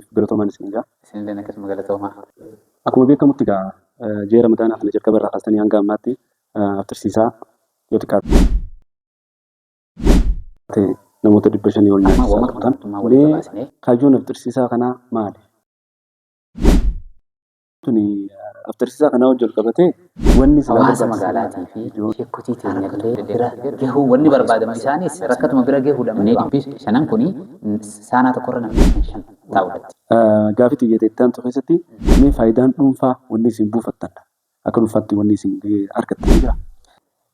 Galatooma isinii isinillee akkasuma galatooma. akkuma beekamutti ji'a Ramadaanaa kana jalqaba irraa kaastanii hanga ammaatti aftirsiisaa yoo xiqqaate namoota 500 ol nyaachisaan turtan. Kaayyoon aftirsiisaa kanaa maali? Aftirsiisaa kanaa wajjin wal qabatee wanni hawaasa magaalaatii fi sheekkotii teenyallee bira gahuu wanni barbaadamu isaanis rakkatuma bira gahuudhaan shanan kuni saanaa tokkorra namni 5 taa'uudhaatti. Gaafii xiyyeetettaan keessatti mee faayidaan dhuunfaa wanni isin buufattan akka dhuunfaatti wanni isin argattan jira?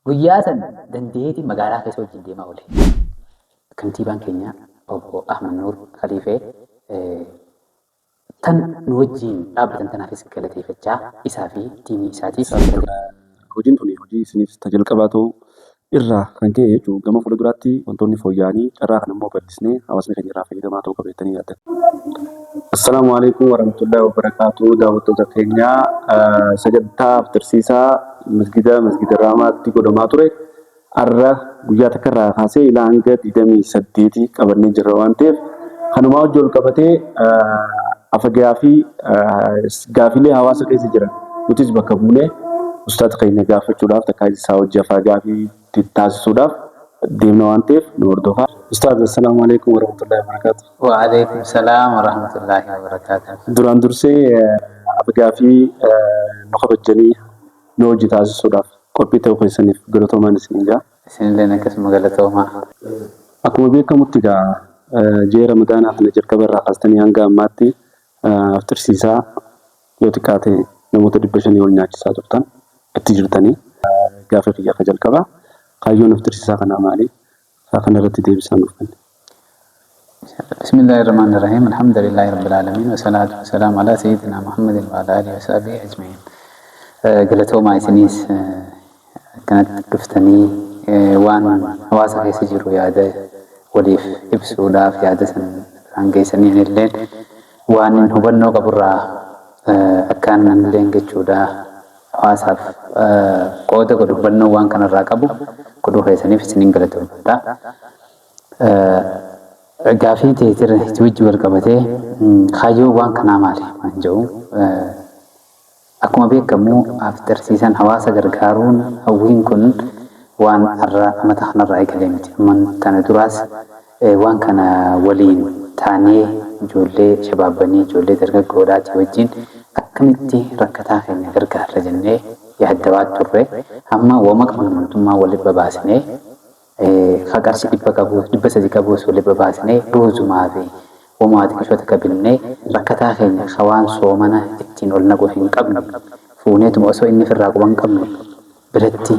Guyyaa san dandeetii magaalaa keessa wajjin deemaa oole. Kantiibaan keenya obbo Ahmad Nuur Khaliifee tan nu wajjin dhaabbatan tanaafis galateeffachaa isaa fi tiimii isaatiif. Hojiin tuni hojii isiniif jalqabaa ta'uu irraa kan ka'e jechuudha. Gama fuulduraatti wantoonni fooyya'anii carraa kan immoo bal'isnee hawaasni keenya irraa fayyadamaa ta'uu qabeettanii yaaddan. Assalaamu alaikum warahmatullahi wabarakatuh. Daawwattoota keenya sagantaa aftirsiisaa masgida Raamaatti godhamaa ture. Har'a guyyaa takka irraa kaasee ilaa hanga 28 qabannee jirra waan ta'eef kanumaa wajjin wal qabatee afagaa fi gaafilee hawaasa keessa jiran nutis bakka buunee ustaata keenya gaafachuudhaaf takkaa isaa hojii afagaa fi taasisuudhaaf deemna waan ta'eef nu hordofaa. Ustaaz, assalaamu alaikum warahmatullahi wabarakatuh. Wa alaikum salaam warahmatullahi wabarakatuh. Duraan dursee afagaa fi nu kabajanii nu hojii taasisuudhaaf qophii ta'uu keessaniif galatoomaan isin jaa. Isinillee akkasuma galatooma. Akkuma beekamutti ji'a Ramadaanaa kana jalqaba irraa kaastanii hanga ammaatti aftirsiisaa yoo xiqqaate namoota 500 ol nyaachisaa turtan itti jirtanii gaafa kiyya akka jalqabaa kaayyoon aftirsiisaa kanaa maali? Kana irratti deebisaan nuuf kenni. Bismillahirrahmanirrahim. Alhamdulillahi rabbil alamin wa salatu wa salam ala sayyidina Muhammadin wa ala alihi wa sahbihi ajma'in. Galatoomaa isinis kanatti dhuftanii waan hawaasa keessa jiru yaada waliif ibsuudhaaf yaada san hangeessanii illee waan hubannoo qaburraa akkaan illee jechuudha hawaasaaf qooda godhu hubannoo waan kanarraa qabu godhuu keessaniif isiniin galatoomfadha. Gaafii teessira wajji wal qabatee kaayyoo waan kanaa maali waan jedhu akkuma beekamu aftirsiisan hawaasa gargaaruun hawwiin kun waan har'a mata kanarraa eegalee miti. Kana duraas waan kana waliin taanee ijoollee shabaabanii ijoollee dargaggoodhaati wajjin akkamitti rakkataa keenya gargaarra jennee yaaddaa turre amma wooma qabnu mootummaa waliin babaasnee qarshii 300 qabuus waliin babaasnee ruuzumaa fi wooma xiqqoota qabinnee rakkataa keenya hawaan soomana ittiin ol naquu hin qabnu fuuneetuma osoo inni firraa quban qabnu biratti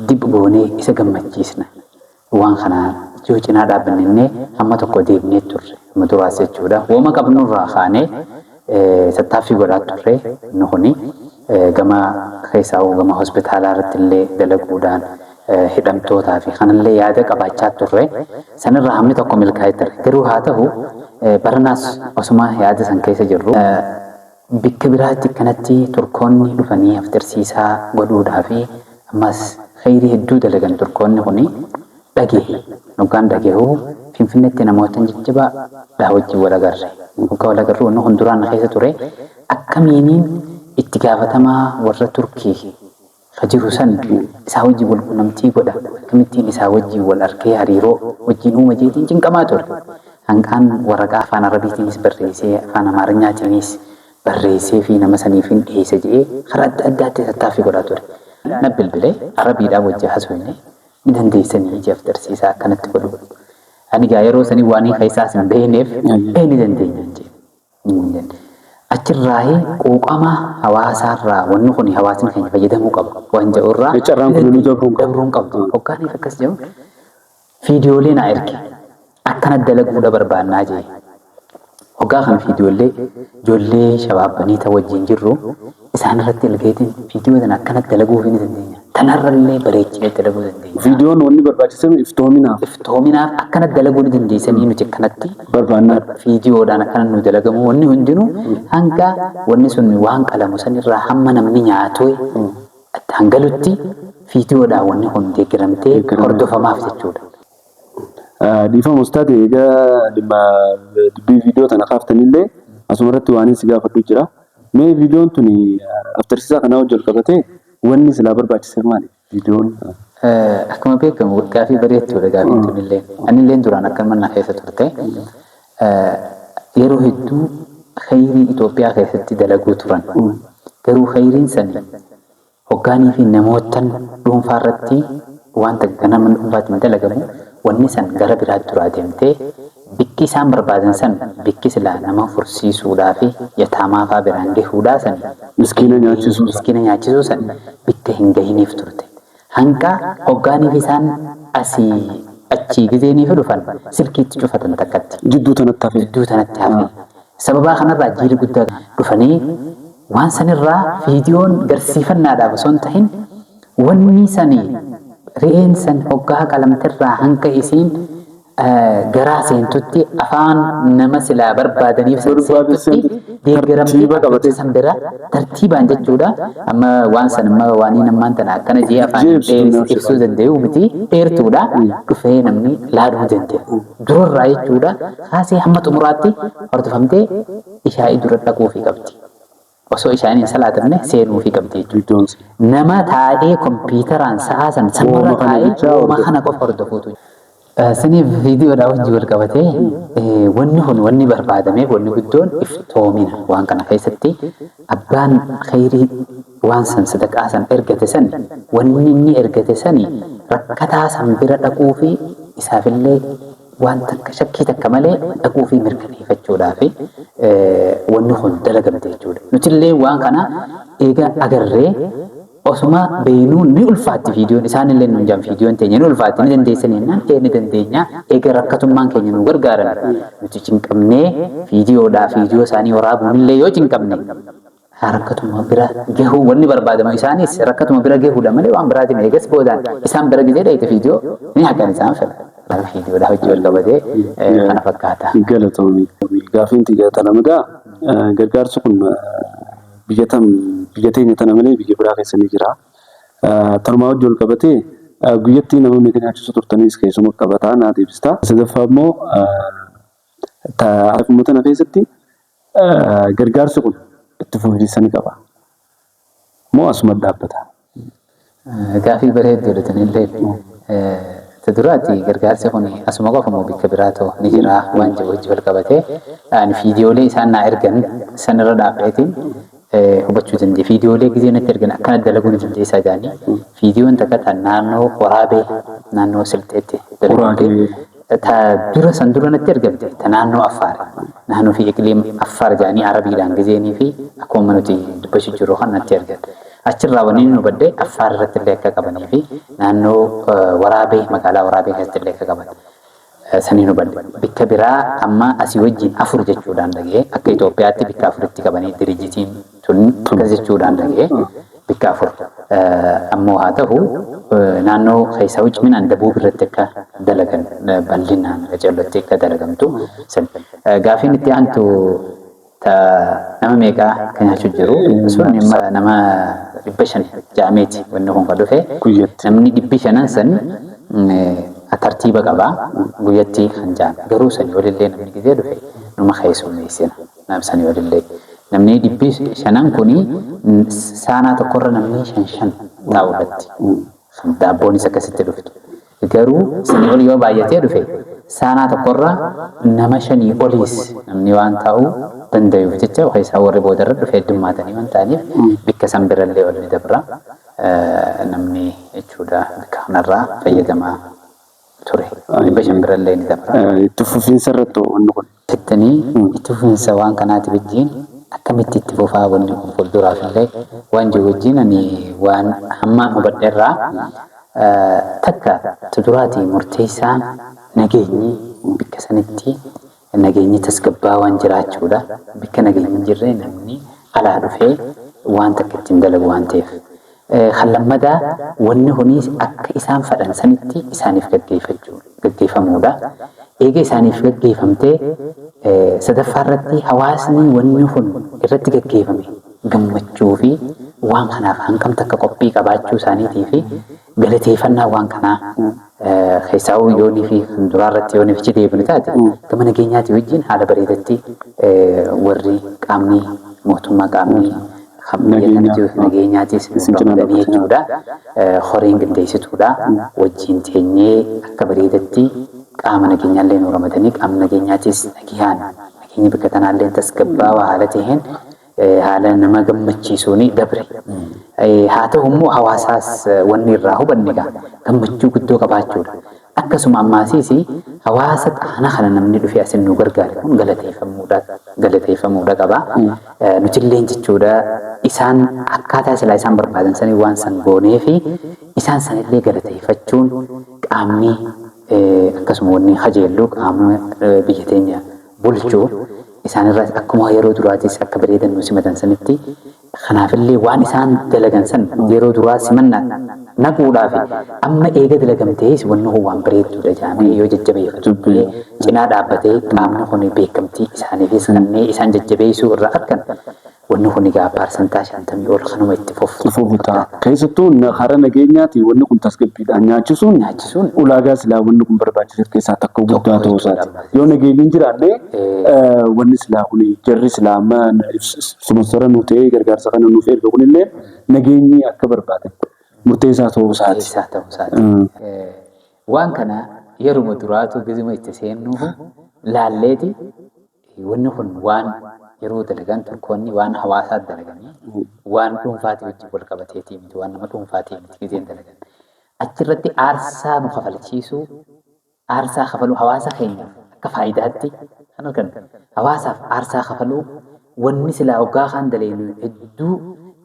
dib goonee isa gammachiisna waan kanaan yoo cinaa dhaabbannee hamma tokko deemnee turre amma duraas jechuudha. Wooma qabnurraa kaanee tattaaffii godhaa turre nuhuni gama keessaa gama hospitaalaa irratti illee dalaguudhaan hidhamtootaa fi kanallee yaada qabaachaa turre sanirraa hammi tokko milkaa'ee ture. Garuu haa ta'u baranaas osuma yaada san keessa jirru bikka biraatti kanatti turkoonni dhufanii aftirsiisaa godhuudhaa fi ammas khayrii hedduu dalagan turkoonni kuni dhagee nugaan dhageehu finfinneetti namoota jajjabaa wajjin wal agarre. Muka wal agarru wanni hunduraan keessa ture akkamiiniin itti gaafatamaa warra Turkii jiru san isaa wajjin wal quunnamtii godha akkamittiin isaa wajjin wal arkee hariiroo wajjin uuma jeetiin cinqamaa ture. Hanqaan waraqaa afaan Arabiitiinis barreessee afaan Amaarኛatiinis barreessee fi nama saniif hin dhiyeesse jedhee karaa adda addaatti tattaaffii godhaa ture. Nabbilbilee Arabiidhaan wajjin haasofne ni dandeessanii ija aftirsiisaa akkanatti godhu. Ani yeroo sanii waan keessaas hin beekneef ni dandeenya jedhe. Achirraa quuqama hawaasaarraa wanni kun hawaasni keenya fayyadamuu qaba waan jedhurraa carraan kun nu dabruun qabdu. Hoggaaniif akkas jedhu fiidiyoolee naa erge akkana dalaguudha barbaannaa jedhe. Hoggaa kan fiidiyoolee ijoollee shabaabanii ta'e wajjin jirru isaan irratti ilgeetiin fiidiyoo sana akkana dalaguu ni dandeenya. Tanarrallee bareechinee dalaguu dandeenya. Viidiyoon wanni barbaachisan iftoominaaf akkana dalaguu ni dandeessanii nuti akkanatti barbaannaa fiidiyoodhaan akkana nu dalagamu wanni hundinuu hanga wanni sun waan qalamu sanirraa hamma namni nyaatu hangalutti fiidiyoodhaan wanni kun deeggaramtee hordofamaaf jechuudha. Dhiifama ustaati egaa dhimma dubbii viidiyoo tana kaaftanii illee asumarratti waan si gaafadhu jira. Mee viidiyoon tuni aftarsiisaa kana wajjin wal qabatee wanni silaa barbaachisan maali? Viidiyoon akkuma beekamu gaafii bareeddudha gaafiin tunillee. Anillee duraan akka manna keessa turte yeroo hedduu khayrii Itoophiyaa keessatti dalaguu turan. Garuu khayriin sani hoggaanii fi namootan dhuunfaa irratti wanta ganama dhuunfaatiin dalagamu wanni san gara biraatti duraa deemtee bikki isaan barbaadan san bikki silaa nama fursiisuudhaa fi yataamaa fa'aa biraan gahuudhaa san miskiina nyaachisuu san bikka hin gahiniif turte. Hanga hoggaaniif isaan asii achii gizeeniif dhufan silkiitti cufatan takkatti. Jidduu tanatti hafe. Sababaa kanarraa jiilli guddaa dhufanii waan sanirraa viidiyoon garsiifannaadhaaf osoo hin tahin wanni sanii re'een san hoggaa qalamtirraa hanga isiin garaa seentutti afaan nama silaa barbaadaniif seentutti deeggaramtee qabatee san bira tartiibaan jechuudha. Amma waan san amma waanii namaan tana akkana jee afaan ibsuu danda'u miti dheertuudha. Dhufee namni laaluu danda'a. Durarraa jechuudha kaasee hamma xumuraatti hordofamtee ishaa'ii dura dhaquufii qabdi. Osoo ishaan hin salaatamne seenuufii qabdi jechuudha. Nama taa'ee kompiitaraan sa'aa san sammurra taa'ee uuma kana qofa hordofuutu. Saniif viidiyoodhaa wajjin wal qabatee wanni kun wanni barbaadameef wanni guddoon iftoomina waan kana keessatti abbaan khayrii waan san sadaqaa san ergate san wanni inni ergate sani rakkataa san bira dhaquu fi isaafillee waan takka shakkii takka malee dhaquu fi mirkaneeffachuudhaa fi wanni kun dalagamte jechuudha. Nutillee waan kana eega agarree osuma beeynuun ni ulfaatti viidiyoon isaanillee nuun jaan viidiyoon teenya ni ulfaatti ni dandeessan jennaan ni dandeenya eega rakkatummaan keenya nu gargaaran nuti cinqabnee viidiyoo isaanii waraabuunillee yoo cinqabne rakkatummaa bira gahuu wanni barbaadamu isaanis rakkatuma bira gahuudha malee waan biraatiin eegas boodaan isaan bira gizee dhayite viidiyoo ni haqan isaan fedha. Viidiyoodhaa hojii wal qabatee kana fakkaata. Galatoomii gaafiin xiyyaata lamadaa gargaarsi kun biyya teenya tana malee biyya biraa keessa ni jira. Tanumaa wajjin wal qabatee guyyattii namoonni kan nyaachisu turtanis keessuma qabataa naa deebistaa. Sadaffaa immoo uummata kana keessatti gargaarsi kun itti fufiinsa ni qaba. Moo asuma dhaabbata? Gaafii bareedduudha tanillee. Duraati gargaarsi kun asuma qofa moo bikka biraatoo ni jira waan jiru wajjin wal qabatee viidiyoolee isaan naa ergan sanirra dhaabbateen hubachuu dandeenya. Viidiyoolee gizee natti ergan akkana dalaguu ni dandeessaa jaanii viidiyoon takka naannoo waraabee naannoo silxeetti dalaguu dura san dura natti ergamte ta naannoo Affaar naannoo fi Iqliim Affaar jaanii Arabiidhaan gizeenii fi akkuma nuti dubbachuu jiru kan natti ergan. Achirraa wanni nu badde Affaar irratti illee akka qabanii fi naannoo waraabee magaalaa waraabee keessatti illee akka qaban sanii nu badde. Bikka biraa amma asii wajjin 4 jechuudhaan dhagee akka Itoophiyaatti bikka 4tti qabanii diriijitiin tun akkas jechuudhaan dhagee bikka 4 ammoo haa ta'u naannoo keessa wucci minaan dabuu birratti akka dalagan bal'inaan jallotti akka dalagamtu gaafiin itti aantu nama meeqaa kan nyaachuu jiru sun nama 500 jaameeti wanni kun kan dhufe namni 500 san tartiiba qabaa guyyatti kan jaame garuu sanii walillee namni gizee dhufe numa keessummeessina nam sanii walillee namni 500 kuni saanaa tokkorra namni 5 taa'uudhatti daabboon isa akkasitti dhuftu garuu sanii ol yoo baay'atee dhufe saanaa tokkorra nama 5 oliis namni waan taa'u danda'uuf jecha keessaa warri boodarra dhufe heddummaatanii waan ta'aniif bikka san birallee ol ni dabra namni jechuudha bikka kanarraa fayyadamaa ture. Bikka shan birallee ni dabra. Itti fufiinsa irratti wanni kun. Itti fufiinsa waan kanaati wajjin akkamitti itti fufaa wanni kun fuulduraaf illee waan jiru wajjin ani waan hammaan hubadheerraa takka tuduraatii murteessaan nageenyi bikka sanitti nageenyi tasgabbaa waan jiraachuudha. Bikka nageenyi hin jirre namni alaa dhufee waan takka ittiin dalagu waan ta'eef. Hallammadaa wanni kunis akka isaan fedhan sanitti isaaniif gaggeeffamuudha. Eega isaaniif gaggeeffamtee sadaffaa irratti hawaasni wanni kun irratti gaggeeffame gammachuu fi waan kanaaf hangam takka qophii qabaachuu isaaniitii fi galateeffannaa waan kanaa keessaa yoonii fi duraarratti yoonii fi deebinu taate gama nageenyaati wajjin haala bareedatti warri qaamni mootummaa qaamni nageenyaatis ramadanii jechuudha. Horeen qindeessituudha. Wajjin teenyee akka bareedatti qaama nageenyaallee nu ramadanii qaamni nageenyaatis nageenyi bakka kanaallee tasgabbaawaa haala ta'een haala nama gammachiisuun dabre. Haa ta'u immoo hawaasaas wanni irraa hubanne gammachuu guddoo qabaachuudha. Akkasuma ammaasiis hawaasa qaana kana namni dhufee asin nu gargaare kun galateeffamuudha qaba. Nutillee jechuudha isaan akkaataa silaa isaan barbaadan sanii waan san goonee fi isaan sanillee galateeffachuun qaamni akkasuma wanni hajeellu qaama biyya teenya bulchuu isaanirraas akkuma yeroo duraatis akka bareedan nu simatan sanitti kanaafillee waan isaan dalagan san yeroo duraa simannaa naquudhaaf amma eega dalagamtees wanni waan bareedduudha jaamee yoo jajjabeeffatu cinaa dhaabbatee qaamni kun beekamtii isaaniifis kanneen isaan jajjabeessuu irraa argan wanni kun egaa paarsantaa 50 ol kanuma itti fufuuta. Keessattuu hara nageenyaati wanni kun tasgabbiidhaan nyaachisuun ulaagaa silaa wanni kun barbaachisu keessaa takka guddaa ta'uu isaati. Yoo nageenyi hin jiraanne wanni silaa kun jarri silaa amma sponsora nu ta'ee gargaarsa kana nuuf erga kunillee nageenyi akka barbaadan murteessaa ta'uu isaati. Waan kana yeruma duraatu gizima itti seennuuf laalleeti wanni kun waan yeroo dalagan tokkonni waan hawaasaa dalaganii waan dhuunfaatii wajjin wal qabateetii miti waan nama dhuunfaatii miti gizeen dalagan. Achirratti aarsaa nu kafalchiisuu aarsaa kafaluu hawaasa keenya akka faayidaatti kan argan hawaasaaf aarsaa kafaluu wanni silaa hoggaa kan daleenu hedduu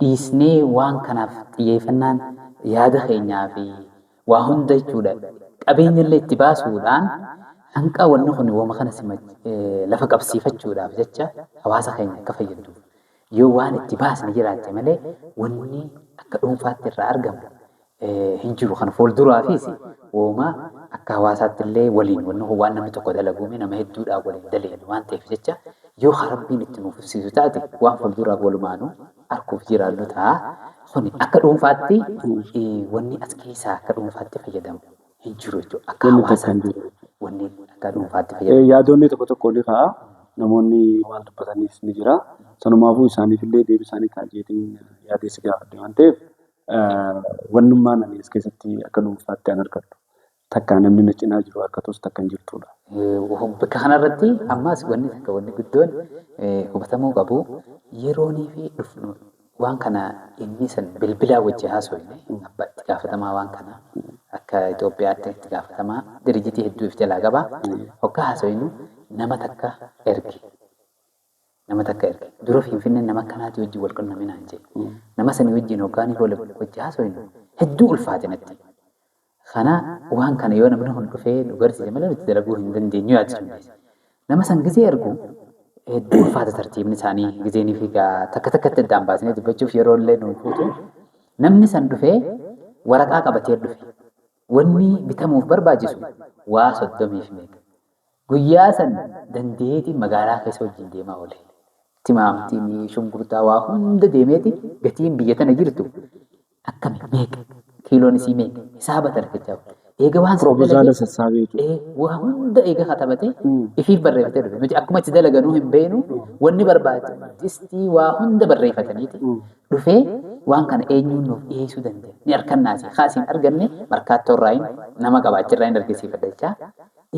dhiisnee waan kanaaf xiyyeeffannaan yaada keenyaa fi waa hunda jechuudha qabeenyallee itti baasuudhaan hanqa wanni kun wooma kana lafa qabsiifachuudhaaf jecha hawaasa keenya akka fayyadu yoo waan itti baasni jiraatte malee wanni akka dhuunfaatti irraa argamu hin jiru kan fuulduraafis wooma akka hawaasaatti illee waliin wanni kun waan namni tokko dalaguume nama hedduudhaan waliin daleenu waan ta'eef jecha yoo harabbiin itti nuuf ibsiisu taate waan fuulduraaf walumaanuu arguuf jiraannu ta'a. Kun akka dhuunfaatti wanni as keessaa akka dhuunfaatti fayyadamu hin jiru jechuudha. Akka hawaasaatti wanni akka dhuunfaatti fayyadamu. Yaadonni tokko ni ka'a. Namoonni waan dubbatanis ni jira. Sanumaafuu isaaniifillee deebii isaanii kaa'eetiin yaadeessi gaafadhe waan ta'eef wannummaan ani as keessatti akka dhuunfaatti an argadhu. Takka namni na cinaa jiru harkatus takka hin jirtudha. Bakka kanarratti ammas wanni takka wanni guddoon hubatamuu qabu yeroonii fi dhufnu waan kana inni san bilbilaa wajji haasofne abbaa itti gaafatamaa waan kana akka Itoophiyaatti itti gaafatamaa diriijitii hedduuf jalaa qaba. Hoggaa haasofnu nama takka erge. Dura Finfinneen nama akkanaati wajjin wal qunnamina hin jedhe. Nama sanii wajjin hoggaanii wajji haasofnu hedduu ulfaate natti. Kana waan kana yoo namni kun dhufee nu garsiise malee nuti dalaguu hin dandeenyu yaadachuu nama san gizee ergu hedduu ulfaata tartiibni isaanii gizeenii fi takka takkatti addaan baasnee dubbachuuf yeroo illee nu fuutu namni san dhufee waraqaa qabatee dhufe wanni bitamuuf barbaachisu waa 30 meeqa guyyaa san dandeetii magaalaa keessa wajjin deemaa oole timaamtii shunkurtaa waa hunda deemeeti gatiin biyya tana jirtu akkami meeqa kiiloon isii meeqa hisaaba tarkachaa eega waan Proposala sassaabee waa hunda eega katabate ifiif barreeffatee dhufe nuti akkuma itti dalaganuu hin beenu wanni barbaachisti waa hunda barreeffataniiti dhufee waan kana eenyuun nuuf dhiyeessuu danda'a ni harkannaasi kaasiin arganne markaattoo irraa nama qabaachirraa hin argisiifadha jechaa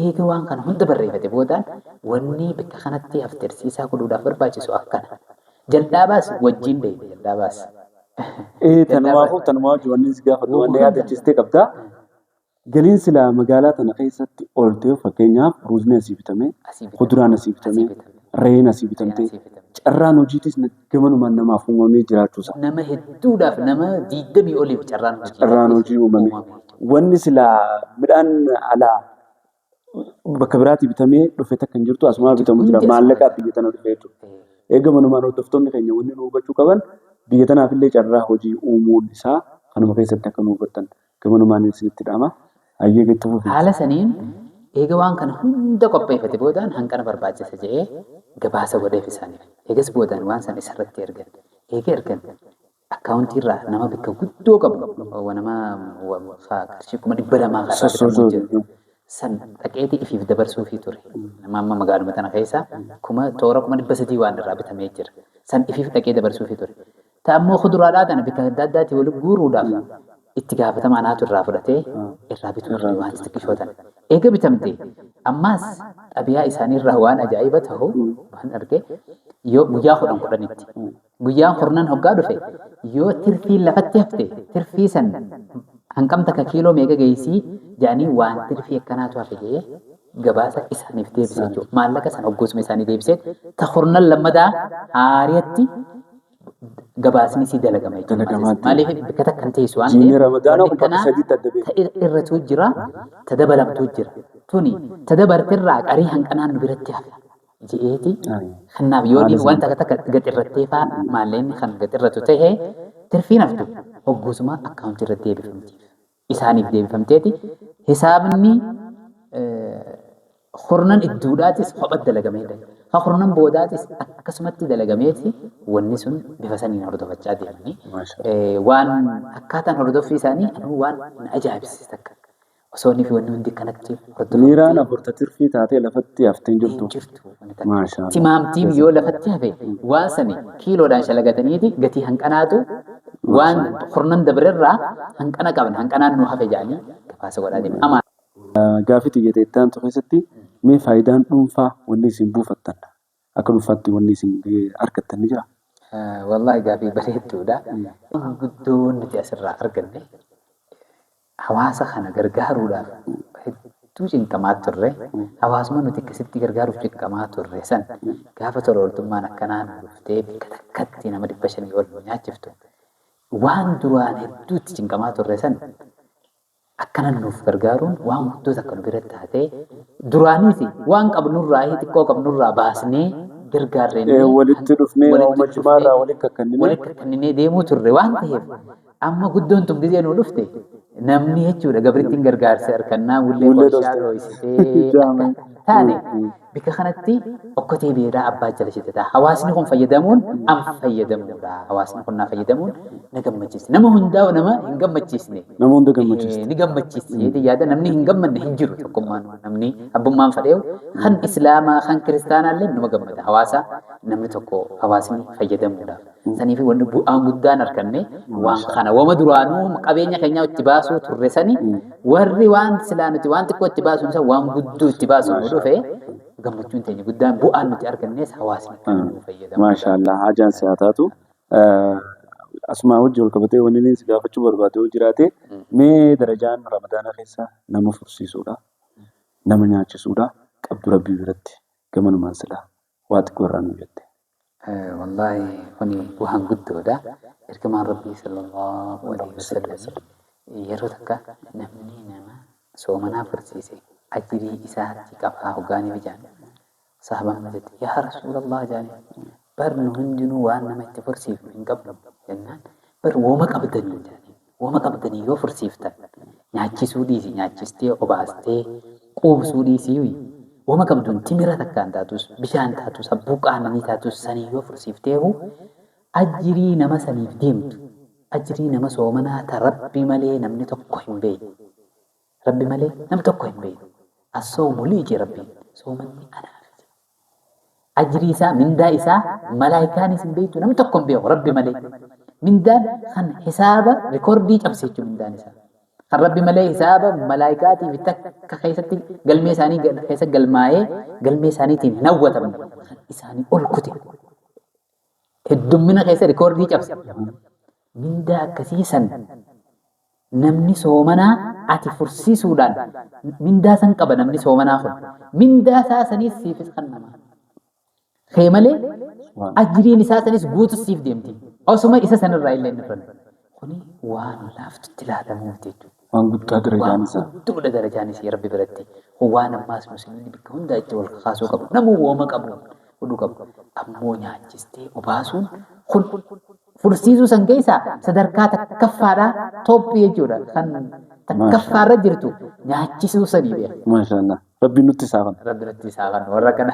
eega waan kana hunda barreeffate boodaan wanni bakka kanatti haftersiisaa godhuudhaaf barbaachisu akkana jal'aabaas wajjin deeme jal'aabaas. Tanumaafuu wanni si gaafadhu wanni yaadachistee qabdaa. Galiin silaa magaalaa tana keessatti ol ta'e fakkeenyaaf ruuzni asii bitamee, kuduraan asii bitamee, re'een asii bitamtee, carraan hojiitis gamanumaan namaaf uumamee jiraachuusa. Nama hedduudhaaf nama 20 oliif carraan hojii uumame. Wanni silaa midhaan alaa bakka biraatti bitamee dhufe takka hin jirtu asuma bitamu jira maallaqaa biyya tana dhufe jechuudha. Eega manumaan hordoftoonni keenya wanni nu hubachuu qaban biyya tanaafillee carraa hojii uumuun isaa kanuma keessatti akka nu hubattan gamanumaan isinitti dhama. Haala saniin eega waan kana hunda qopheeffate boodaan hanqina barbaachisa jedhee gabaasa godheef isaaniif. Eegas boodaan waan san isarratti ergan. Eega ergan akkaawuntii irraa nama bakka guddoo qabu nama qarshii 200 irraa bitamu jira. San dhaqeetii ifiif dabarsuufii ture. Nama amma magaaluma tana keessa toora 300 waan irraa bitamee jira. San ifiif dhaqee dabarsuufii ture. Ta'ammoo kuduraadhaa tana bakka adda addaatti wal guuruudhaaf itti gaafatamaa naatu irraa fudhatee irraa bituu waan xixiqqishootan. Eega bitamte ammaas xabiyaa isaaniirraa waan ajaa'iba ta'u waan arge yoo guyyaa 10 guyyaan 10 hoggaa dhufe yoo tirfii lafatti hafte tirfii san hanqamta ka kiiloo meeqa geessii jaanii waan tirfii akkanaatu hafe jee gabaasa isaaniif deebise jechuudha. Maallaqa san hoggoosuma isaanii deebisee ta 10 lammadaa haariyatti gabaasni si dalagama jechuudha. Maaliif bakka takkan teessu waan ta'eef irratu jira ta dabalamtu jira. Tuni ta dabartirraa qarii hanqanaan nu biratti hafe. Ji'eeti kanaaf yoo wanta akka gaxirrattee fa'aa maalleenni kan gaxirratu ta'ee tirfiin haftu hoggoosuma akkaawuntii irratti deebifamti. Isaaniif deebifamteeti hisaabni hornan idduudhaatis kophaa dalagamee haa hornan boodaatis akkasumatti dalagameeti wanni sun bifa saniin hordofachaa deemanii waan akkaataan hordoffii isaanii waan na ajaa'ibsiisa akka. Osoo inni fi wanni hundi kanatti miiraan afuurta tirfii taatee lafatti haftee jirtu. Timaamtiin yoo lafatti hafe waan sani kiiloodhaan shalagataniiti gatii hanqanaatu waan hornan dabarerraa hanqana qaban hanqanaan nu hafe jedhanii gabaasa godhaa deema. Gaafii xiyyeeteettaan keessatti mee faayidaan dhuunfaa wanni isin buufattan akka dhuunfaatti wanni isin argattan ni jira? Wallaahi gaafii bareedduudha. Guddoon nuti asirraa arganne hawaasa kana gargaaruudhaaf hedduu cinqamaa turre hawaasuma nuti akkasitti gargaaruuf cinqamaa turre san gaafa tola ooltummaan akkanaan dhuftee bakka takkatti nama 500 ol nyaachiftu waan duraan hedduutti cinqamaa turre san akkanan nuuf gargaaruun waan guddoota akka nu biratti taatee duraaniis waan qabnurraa xiqqoo qabnurraa baasnee gargaarree walitti dhufnee uumachumaarraa walitti kakkanninee deemuu turre waan ta'eef amma guddoon tun gizee nu dhufte namni jechuudha gabrittiin gargaarsa harkannaa ullee qorshaa dho'isitee taane bika kanatti okkotee beeraa abbaa jala shitata hawaasni kun fayyadamuun an fayyadamuudha hawaasni kun naa fayyadamuun na gammachiisne nama hundaa'u nama hin gammachiisne nama hunda gammachiisne ni gammachiisne jedhee yaada namni hin gammanne hin jiru tokkummaan namni abbummaan fadheewu kan islaamaa kan kiristaanaallee nama gammada hawaasa namni tokko hawaasni fayyadamuudhaaf saniif wanni bu'aan guddaan arganne waan kana wama duraanuu qabeenya keenya itti baasuu turre sani warri waan silaa nuti waan xiqqoo itti baasuun isa waan guddoo itti baasuun dhufe gammachuun teenya guddaan bu'aan nuti argannes hawaasni fayyadamu. Maashaallah hajaan siyaataatu asuma wajji wal qabatee wanni inni si gaafachuu barbaade yoo jiraate mee darajaan ramadaana keessa nama fursiisuudha nama nyaachisuudha qabdu rabbii biratti gamanumaan silaa waa xiqqoo irraa nu jette. Wallahi kuni waan guddoodha. Ergamaan Rabbii sallallahu alaihi wasallam yeroo takka namni nama soomanaa fursiise ajirii isaatti qabaa hoggaanii bijaan sahabaan majatti yaa rasuulallah jaanii bar nu hundinuu waan nama itti fursiifnu hin qabnu jennaan bar wooma qabdanii jaanii wooma qabdanii yoo fursiiftan nyaachisuu dhiisi nyaachistee obaastee quubsuu dhiisii wooma qabduun timira takkaan taatus bishaan taatus abbuu qaananii taatus sanii yoo fursiifteehu ajirii nama saniif deemtu ajirii nama soomanaa ta rabbi malee namni tokko hin beeku rabbi malee namni tokko hin beeku as-sawmu lii rabbi soomanni anaaf ajirii isaa mindaa isaa malaayikaanis hin beektu namni tokko hin beeku rabbi malee mindaan kan hisaaba rikoordii cabseechu mindaan isaa kan rabbi malee hisaaba malaayikaatiif takka keessatti galmee isaanii keessa galmaa'ee galmee isaaniitiin hin hawwatamne isaanii ol kute heddummina keessa rikoordii cabse mindaa akkasii san namni soomanaa ati fursiisuudhaan mindaa san qaba namni soomanaa kun mindaa isaa sanis siifis kan namaa kee malee ajiriin isaa sanis guutu siif deemti osuma isa sanirraa illee hin dhufan kuni waan laaftutti ilaalamuuf jechuudha. Waan guddaa darajaan isaa. Guddaa darajaan isaa rabbi biratti waan ammaas musliimni bakka hundaa itti wal kaasuu qabu namuu wooma qabu huduu qabu ammoo nyaachistee obaasuun kun fursiisuu san keessaa sadarkaa takkaffaadhaa toophii jechuudha kan takkaffaarra jirtu nyaachisuu sanii beeku. Maashaallah. Rabbi nutti saafan. Rabbi nutti saafan warra kana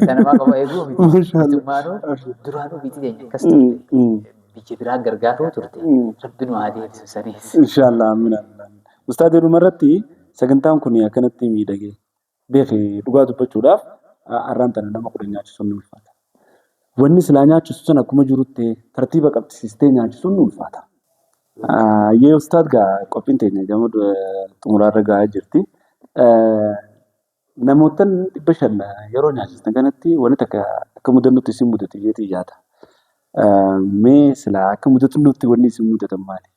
sanamaa qaba eeguu miti. Mootummaanuu duraanuu biti teenya akkas turte. biyya biraa gargaaruu turte rabbi nu haa deebisu saniis. Inshallah amin amin. Ustaad Hedduu irratti sagantaan kun akkanatti miidhagee beekee dhugaa dubbachuudhaaf arraan tana nama kudha nyaachisuun ni ulfaata. Wanni silaa nyaachisu sun akkuma jirutti tartiiba qabsiistee nyaachisuun ni ulfaata. Yee ustaad gaa qophiin teenya gama xumuraarra gahaa jirti. Namoota 500 yeroo nyaachisne kanatti wanti takka akka mudannutti isin mudatu jeetii yaada. Mee silaa akka mudannutti wanni isin mudatan maali?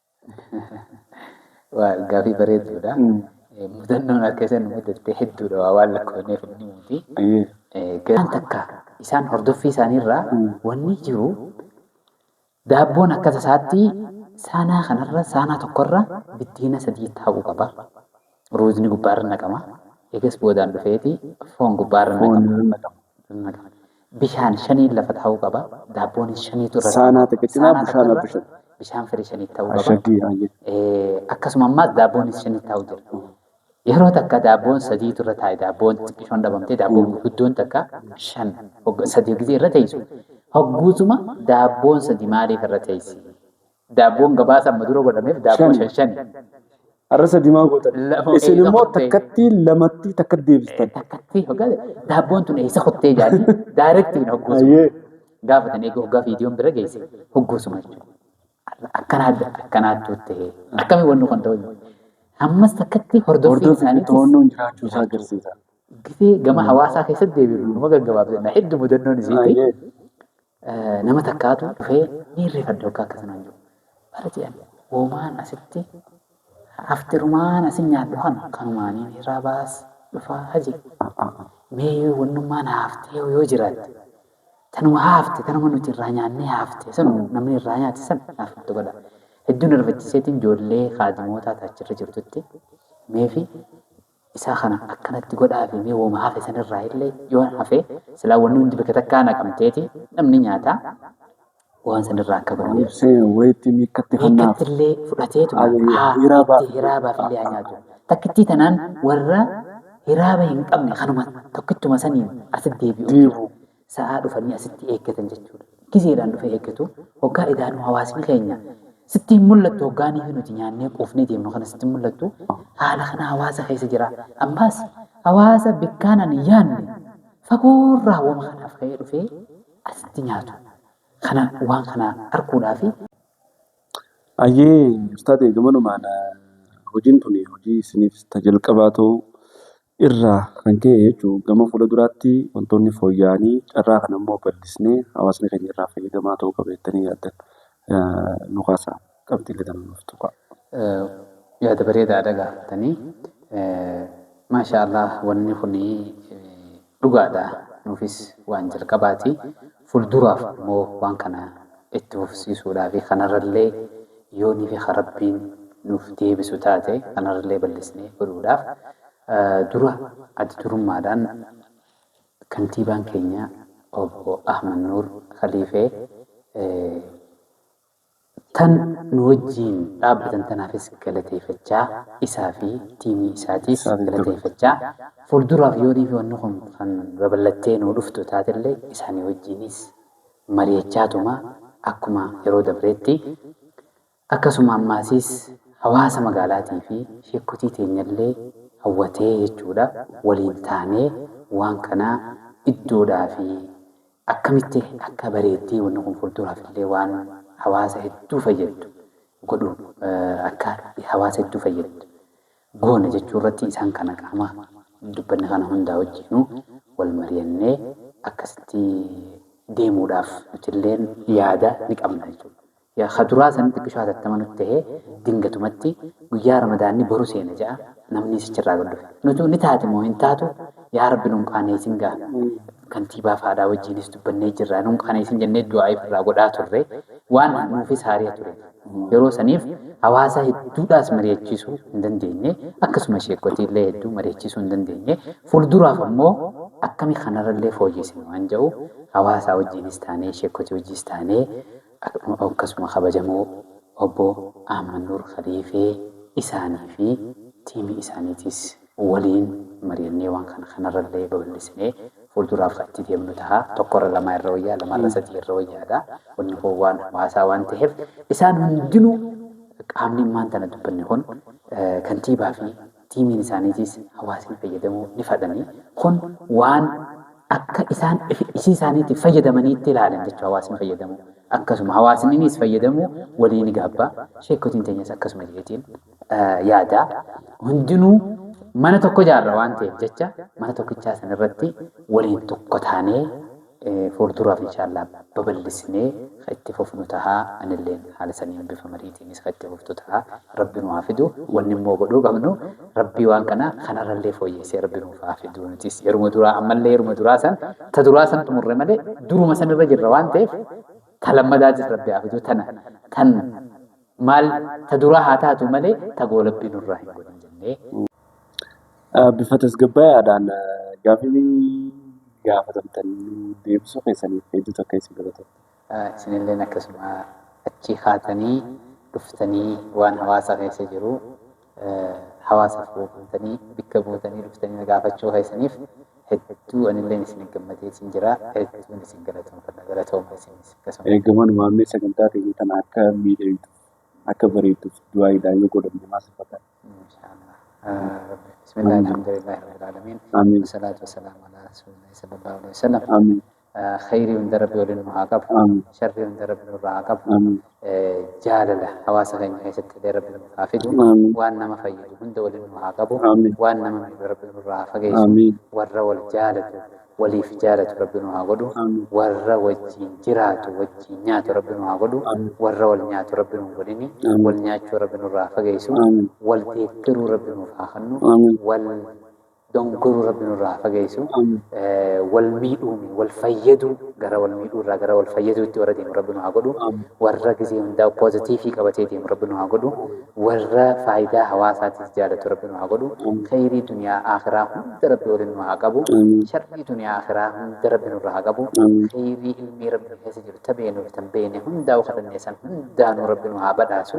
Waa gaaffii bareeduudha. Mudannoon akka isaan mudatte hedduudha waan lakkoofneef inni muti. Garaan takka isaan hordoffii isaaniirraa wanni jiru daabboon akka tasaatti saanaa kanarra saanaa tokkorra bittiina 3 ta'uu qaba. Ruuzni gubbaarra naqama. Eegas boodaan dhufeeti foon gubbaarra naqama. Bishaan 5 lafa ta'uu qaba. Daabboon 5 turre. Saanaa xiqqeetinaa bishaan firii 5 ta'uu qaba. Akkasuma ammaas daabboon 5 ta'uu jira. Yeroo takka daabboon 3 turre taa'e daabboon xiqqishoon dhabamtee daabboon guddoon takka 3 gisee irra teessu. Hogguutuma daabboon 3 maaliif irra teessi? Daabboon gabaasa amma dura godhameef daabboon 5. Arrasa diimaa gootan. Isin immoo takkatti lamatti takka deebistan. Takkatti daabboon tun eessa kottee jaani daayirektiin hogguusu. Gaafatan eeguu hoggaa viidiyoon bira geesse hogguusuma jechuudha. Akkanaatti ta'e akkamii wanni kun ta'u ammas takkatti hordoffii isaanii to'annoon jiraachuu isaa agarsiisa. Gifee gama hawaasaa keessatti deebi'u nama gaggabaabsina hedduu mudannoon isiiti. Nama takkaatu dhufee ni irreeffadda hoggaa akkasumaan jiru. Bara jedhan uumaan asitti aftirumaan asin nyaadhu kanumaaniin irraa baas dhufaa haji. Mee wannummaan haaftee yoo jiraatte tanuma haafte tanuma nuti irraa nyaannee haafte sun namni irraa nyaate san haafte godha. Hedduun irrachiiseetiin ijoollee kaadimootaa taachirra jirtutti meefi isaa kana akkanatti godhaa fi mee wooma hafe sanirraa illee yoo hafe silaa wanni hundi bakka takkaa naqamteeti namni nyaataa waan sanirraa akka godhamu. Wayitti miikkatti fannaaf. Miikkatti illee fudhateetu hiraabaaf illee haa nyaatu. Takkittii tanaan warra hiraaba hin qabne kanuma tokkittuma saniin asitti deebi'u. Sa'aa dhufanii asitti eeggatan jechuudha. Gizeedhaan dhufee eeggatu hoggaa idaanuu hawaasni keenya sitti hin mul'attu hoggaanii fi nuti nyaannee quufnee deemnu kana sitti hin mul'attu haala kana hawaasa keessa jira. Ammaas hawaasa bikkaan ani yaanne fagoorraa wooma kanaaf ka'ee dhufee asitti nyaatu. Kana waan kana arguudhaafi. Ayyee ustaadee gamanumaan hojiin tuni hojii isiniif jalqabaa ta'uu irraa kan ka'e jechuun gama fuula duraatti wantoonni fooyya'anii carraa kana immoo bal'isnee hawaasni keenya irraa fayyadamaa ta'uu qabeettanii yaaddan nu kaasaa qabxiilee kana nuuf tuqa. Yaada bareedaadha gaafatanii maashaallah wanni kun dhugaadha nuufis waan jalqabaati. Fuulduraaf immoo waan kana itti fufsiisuudhaa fi kanarrallee yoonii fi harabbiin nuuf deebisu taate kanarrallee bal'isnee godhuudhaaf dura addi durummaadhaan kantiibaan keenya obbo Ahmad Nuur Khaliifee tan nu wajjiin dhaabbatan tanaafis galateeffachaa isaa fi tiimii isaatiis galateeffachaa fuulduraaf yoonii fi wanni kun kan babal'attee nu dhuftu taatellee isaanii wajjiinis mari'achaatuma akkuma yeroo dabreetti akkasuma ammaasiis hawaasa magaalaatii fi sheekkotii teenyallee hawwatee jechuudha waliin taanee waan kanaa iddoodhaa fi akkamitti akka bareeddii wanni kun fuulduraaf illee waan hawaasa hedduu fayyadu godhuun akka hawaasa hedduu fayyadu goona jechuu irratti isaan kana qaama dubbanni kana hundaa wajjinu wal mari'annee akkasitti deemuudhaaf nutilleen yaada ni qabna jechuudha. Kaduraa sanatti xiqqishoo hatattama nutti ta'ee dingatumatti guyyaa ramadaanni boru seena ja'a namni sichirraa godhufe. Nuti ni taate moo hin taatu yaa rabbi nuun qaaneesin gaa kantiibaa faadaa wajjinis dubbannee jirra nuun qaaneesin jennee du'aa irraa godhaa turre waan nuufis haari'a ture. Yeroo saniif hawaasa hedduudhaas mari'achiisuu hin dandeenye akkasuma sheekkotiillee hedduu mari'achiisuu hin dandeenye fuulduraaf ammoo akkami kanarrallee fooyyessin waan jedhu hawaasa wajjinis taanee sheekkotii wajjinis taanee akkasuma kabajamoo obbo Ahmad Nuur Khaliifee isaanii fi tiimii isaaniitis waliin mari'annee waan kana kanarrallee babal'isinee fuulduraaf itti deemnu ta'a. Tokkorra lama irra wayyaa, lamarra sadii irra wayyaadha. Wanni kun waan hawaasaa waan ta'eef isaan hundinuu qaamni maan tana dubbanne kun kantiibaa fi tiimiin isaaniitis hawaasni fayyadamuu ni fadhanii kun waan akka isaan isii isaaniitti fayyadamaniitti ilaalan jechuudha hawaasni fayyadamu. Akkasuma hawaasninis fayyadamu waliin gaabbaa sheekotiin teenyas akkasuma jeetiin yaada hundinuu mana tokko ijaarra waan ta'eef jecha mana tokkichaa san irratti waliin tokko taanee fuulduraaf inshaallah babal'isnee itti fufnu ta'a. Anilleen haala saniin bifa mariitiinis itti fuftu ta'a. Rabbi nu haa fidu wanni immoo godhuu qabnu rabbii waan kana kanarrallee fooyyessee rabbi nuuf haa fidu. Nutis yeruma duraa ammallee yeruma duraa san ta duraa san xumurre malee duruma san irra jirra waan ta'eef ta lammadaatis rabbi haa fidu tana tan maal ta duraa haa taatu malee ta goolabbii nurraa hin godhin jennee. Bifa tasgabbaa'aadhaan gaafii gaafatamtanii deebisuu keessaniif hedduutu akka isin galatan. Isinilleen akkasuma achi kaatanii dhuftanii waan hawaasa keessa jiru hawaasaaf boqontanii bikka buutanii dhuftanii gaafachuu keessaniif hedduu anilleen isin gammadee isin jira. Hedduun isin galatooma isinis akkasuma. Eegaman maammee sagantaa keenya tana akka miidhagduuf akka bareedduuf du'aayiidhaan yoo godhamne maal fakkaata? بسم الله الحمد لله رب العالمين والصلاة والسلام على رسول الله صلى الله عليه وسلم. خير من درب ولن معاقب شر من درب الراقب جالله حواسه غين حيث رب المحافظ وانما فيد هند ولن معاقب وانما من رب الرافق ور والجالة وليف جالة ربنا عقدو ور وجين جرات وجين نيات ربنا عقدو ور والنيات ربنا ولني والنيات ربنا رافق يسوع والتكر ربنا فاخنو وال دونكر ربنا رافق يسوع والميدوم والفيدو غرا والميدو غرا والفيدو توردين ربنا عقدو ور جزيم دا بوزيتيفي كبتيتين ربنا عقدو ور فايدة حواسات جالة ربنا عقدو خير دنيا آخرة ربنا ولنا عقبو شر دنيا آخرة ربنا رعقبو خير علمي ربنا يسجل تبين وتنبين هندا وخد الناس هندا ربنا عبداسو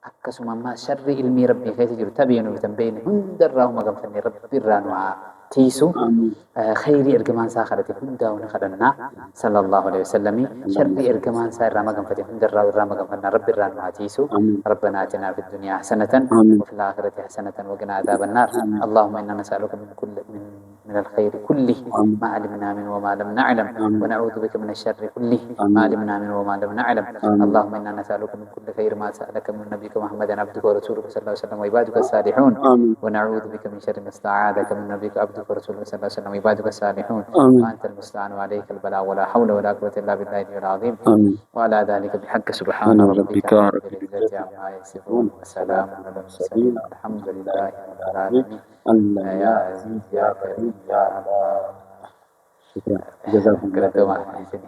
akkasuma ammaa sharri ilmii rabbii keessa jiru tabeenu bitanbeene hundarraa huma gamfanne rabbi irraa nu haa tiisu khayrii ergamaan isaa kadhate hundaa hunda kadhannaa sallallahu alaihi wasallam sharri ergamaan isaa irraa maganfate hundarraa irraa maganfannaa rabbi irraa nu haa tiisu ربنا آتنا في الدنيا حسنة وفي الآخرة حسنة وقنا عذاب النار اللهم إنا نسألك من الخير كله ما علمنا منه وما لم نعلم ونعوذ بك من الشر كله ما علمنا منه وما لم نعلم اللهم إنا نسألك من كل خير ما سألك من نبيك محمد عبدك ورسولك صلى الله عليه وسلم وعبادك الصالحون ونعوذ بك من شر ما استعاذك من نبيك عبدك ورسولك صلى الله عليه وسلم وعبادك الصالحون وأنت المستعان وعليك البلاء ولا حول ولا قوة إلا بالله العظيم وعلى ذلك بحق سبحان ربك رب العزة عما يصفون وسلام على المرسلين الحمد لله رب العالمين يا عزيز يا كريم يا الله شكرا جزاكم الله خير